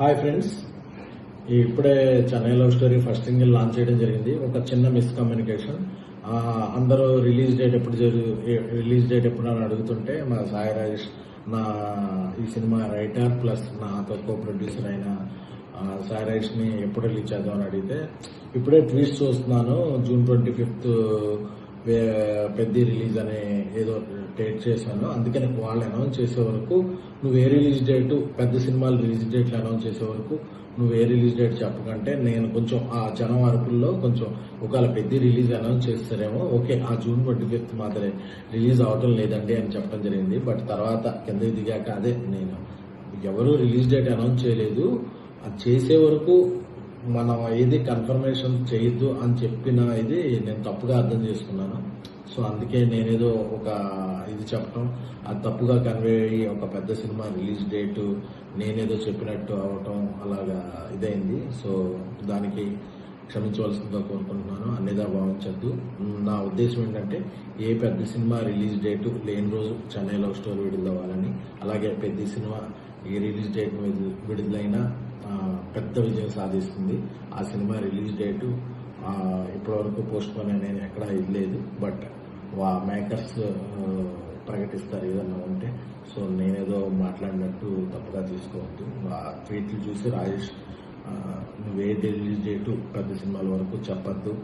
Hi friends, ఇప్పుడే Chennai love story first single launch చేయడం జరిగింది. ఒక చిన్న మిస్కమ్యూనికేషన్. అందరూ రిలీజ్ డేట్ ఎప్పుడు అని అడుగుతుంటే మా సాయి రాజేష్, నా ఈ సినిమా రైటర్ ప్లస్ నాతో కో ప్రొడ్యూసర్ అయిన సాయి రాజేష్ని ఎప్పుడు రిలీజ్ చేద్దామని అడిగితే, ఇప్పుడే ట్వీట్స్ చూస్తున్నాను, June 25th పెద్ద రిలీజ్ అనే ఏదో డేట్ చేశాను, అందుకని వాళ్ళు అనౌన్స్ చేసే వరకు నువ్వు ఏ రిలీజ్ డేట్, పెద్ద సినిమాలు రిలీజ్ డేట్లు అనౌన్స్ చేసే వరకు నువ్వు ఏ రిలీజ్ డేట్ చెప్పకంటే నేను కొంచెం ఆ జనం అరుపుల్లో కొంచెం ఒకవేళ పెద్ద రిలీజ్ అనౌన్స్ చేస్తారేమో, ఓకే ఆ June 25th మాత్రమే రిలీజ్ అవటం లేదండి అని చెప్పడం జరిగింది. బట్ తర్వాత కిందకి దిగాక అదే నేను ఎవరు రిలీజ్ డేట్ అనౌన్స్ చేయలేదు, అది చేసే వరకు మనం ఏది కన్ఫర్మేషన్ చేయొద్దు అని చెప్పిన ఇది నేను తప్పుగా అర్థం చేసుకున్నాను. సో అందుకే నేనేదో ఒక ఇది చెప్పడం అది తప్పుగా కన్వే అయ్యి ఒక పెద్ద సినిమా రిలీజ్ డేటు నేనేదో చెప్పినట్టు అవటం అలాగా ఇదైంది. సో దానికి క్షమించవలసిందిగా కోరుకుంటున్నాను, అన్నిదా భావించద్దు. నా ఉద్దేశం ఏంటంటే ఏ పెద్ద సినిమా రిలీజ్ డేటు లేని రోజు చెన్నై లవ్ స్టోరీ విడుదలవ్వాలని, అలాగే పెద్ద సినిమా ఏ రిలీజ్ డేట్ విడుదలైనా పెద్ద విజయం సాధిస్తుంది. ఆ సినిమా రిలీజ్ డేటు ఇప్పటివరకు పోస్ట్ పోన్ అనేది ఎక్కడా ఇవ్వలేదు, బట్ మేకర్స్ ప్రకటిస్తారు ఏదన్నా ఉంటే. సో నేనేదో మాట్లాడినట్టు తప్పుగా తీసుకోవద్దు. ట్వీట్లు చూసి రాజేష్ నువ్వే రిలీజ్ డేటు పెద్ద సినిమాల వరకు చెప్పద్దు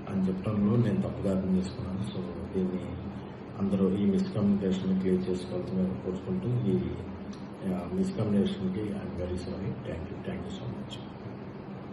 అని చెప్పడంలో నేను తప్పుగా అర్థం చేసుకున్నాను. సో దీన్ని అందరూ ఈ మిస్కమ్యూనికేషన్ క్లియర్ చేసుకోవాల్సిందని కోరుకుంటూ, ఈ మిస్కమ్యూనికేషన్కి I'm very sorry. Thank you so much.